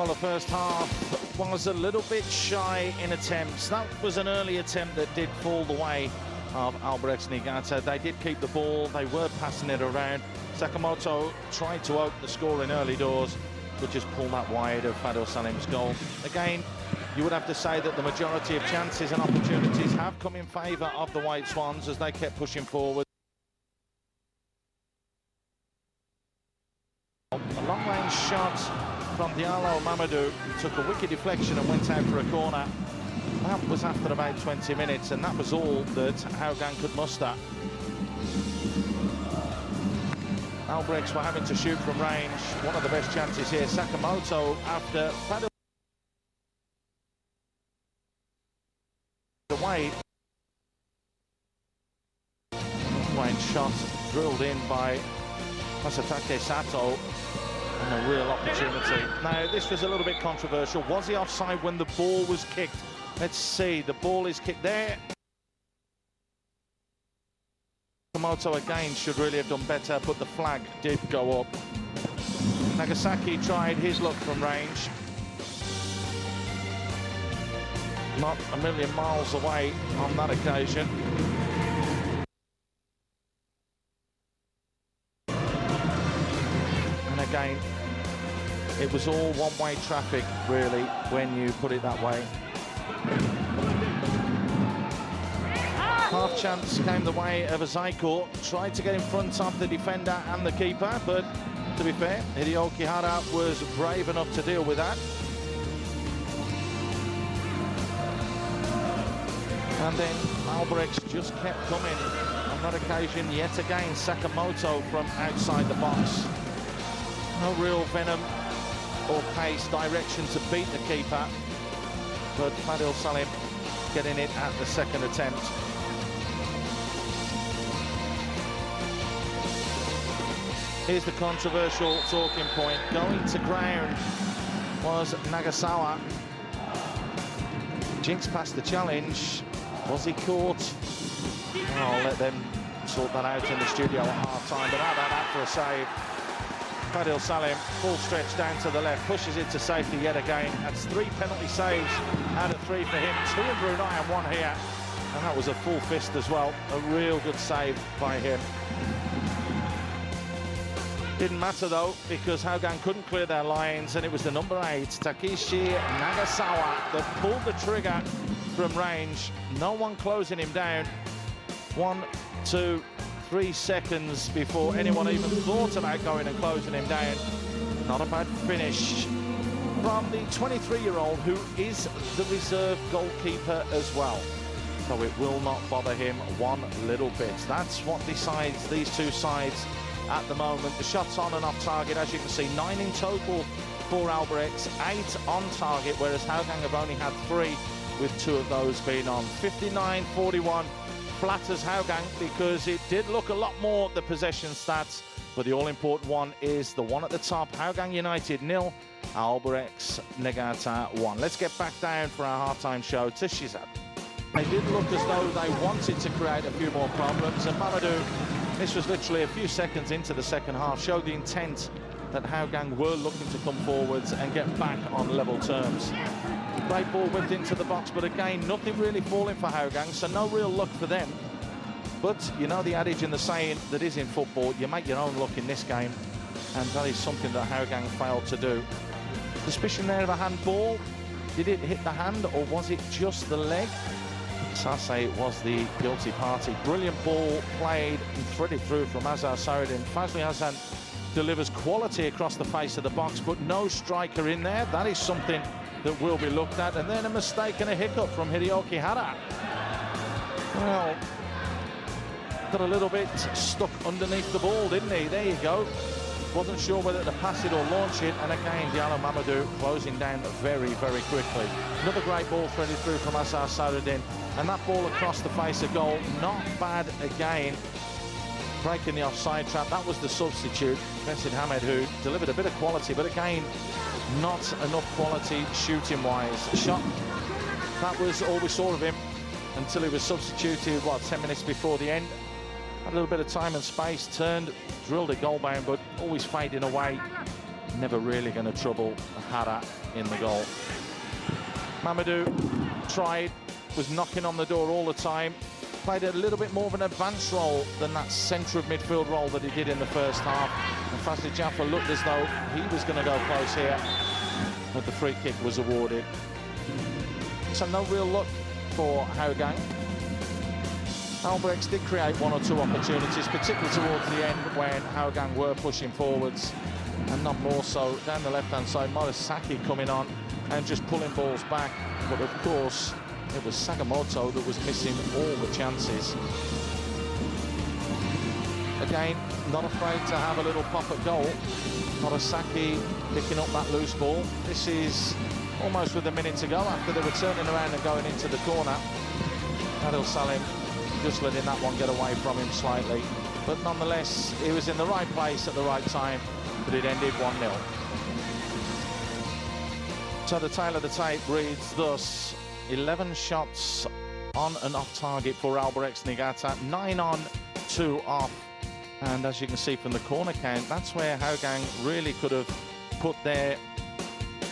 Well, the first half was a little bit shy in attempts. That was an early attempt that did fall the way of Albrecht Niigata. They did keep the ball, they were passing it around. Sakamoto tried to open the score in early doors, but just pulled that wide of Fadil Salim's goal. Again, you would have to say that the majority of chances and opportunities have come in favour of the White Swans as they kept pushing forward. A long-range shot from Diallo Mamadou took a wicked deflection and went out for a corner. That was after about 20 minutes, and that was all that Hogan could muster. Albrechts were having to shoot from range. One of the best chances here. Sakamoto, after Fadil away. Long-range shot drilled in by Masatake Sato. And a real opportunity. Now, this was a little bit controversial. Was he offside when the ball was kicked? Let's see. The ball is kicked there. Sakamoto again should really have done better, but the flag did go up. Nagasaki tried his luck from range. Not a million miles away on that occasion. And again, it was all one-way traffic, really, when you put it that way. Half chance came the way of Azaiko. Tried to get in front of the defender and the keeper, but to be fair, Hideoki Hara was brave enough to deal with that. And then Albrechts just kept coming. On that occasion, yet again, Sakamoto from outside the box. No real venom or pace, direction to beat the keeper, but Fadil Salim getting it at the second attempt. Here's the controversial talking point. Going to ground was Nagasawa. Jinx passed the challenge. Was he caught? I'll let them sort that out in the studio at half-time, but how about that for a save? Fadil Salim, full stretch down to the left, pushes it to safety yet again. That's 3 penalty saves out of 3 for him. 2 in Brunei and 1 here. And that was a full fist as well. A real good save by him. Didn't matter though, because Hogan couldn't clear their lines, and it was the number 8, Takeshi Nagasawa, that pulled the trigger from range. No one closing him down. 1, 2, 3 seconds before anyone even thought about going and closing him down. Not a bad finish from the 23-year-old, who is the reserve goalkeeper as well. So it will not bother him one little bit. That's what decides these two sides at the moment. The shots on and off target, as you can see, 9 in total for Albrechts, 8 on target, whereas Hogan have only had 3, with 2 of those being on. 59-41. Flatters Hogan, because it did look a lot more the possession stats, but the all-important one is the one at the top. Hogan United 0, Albrechts Niigata 1. Let's get back down for our half-time show to Shizad. They did look as though they wanted to create a few more problems, and Mamadou, this was literally a few seconds into the second half, showed the intent that Hogan were looking to come forwards and get back on level terms. Great ball whipped into the box, but again, nothing really falling for Hogan, so no real luck for them. But you know the adage and the saying that is in football, you make your own luck in this game, and that is something that Hogan failed to do. Suspicion there of a handball. Did it hit the hand, or was it just the leg? Sase was the guilty party. Brilliant ball played and threaded through from Azhar Saradin. Fazli Hassan delivers quality across the face of the box, but no striker in there. That is something that will be looked at. And then a mistake and a hiccup from Hideoki Hara. Well, got a little bit stuck underneath the ball, didn't he? There you go. Wasn't sure whether to pass it or launch it. And again, Diallo Mamadou closing down very, very quickly. Another great ball threaded through from Azhar Saradin. And that ball across the face of goal, not bad again. Breaking the offside trap, that was the substitute, Benson Hamed, who delivered a bit of quality, but again, not enough quality shooting-wise. Shot, that was all we saw of him until he was substituted, what, 10 minutes before the end. Had a little bit of time and space, turned, drilled a goal bound, but always fading away. never really going to trouble Hara in the goal. Mamadou tried, was knocking on the door all the time, played a little bit more of an advanced role than that centre of midfield role that he did in the first half. And Fazli Jaffa looked as though he was going to go close here, but the free kick was awarded. So no real luck for Howe-Gang. Albrechts did create one or two opportunities, particularly towards the end when Howe-Gang were pushing forwards, and not more so down the left-hand side. Morisaki coming on and just pulling balls back, but of course it was Sakamoto that was missing all the chances. Again, not afraid to have a little pop at goal. Morisaki picking up that loose ball. This is almost with a minute to go after they were turning around and going into the corner. Adil Salim just letting that one get away from him slightly, but nonetheless he was in the right place at the right time, but it ended 1-0. So the tail of the tape reads thus: 11 shots on and off target for Albrechts Niigata, 9 on, 2 off. And as you can see from the corner count, that's where Howe-Gang really could have put their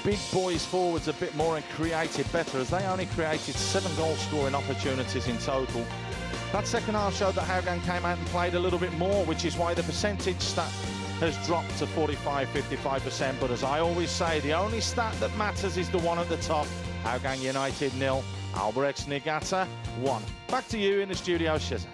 big boys forwards a bit more and created better, as they only created 7 goal scoring opportunities in total. That second half showed that Howe-Gang came out and played a little bit more, which is why the percentage stat has dropped to 45-55%. But as I always say, the only stat that matters is the one at the top. Howe-Gang United 0, Albrechts Niigata 1. Back to you in the studio, Shiza.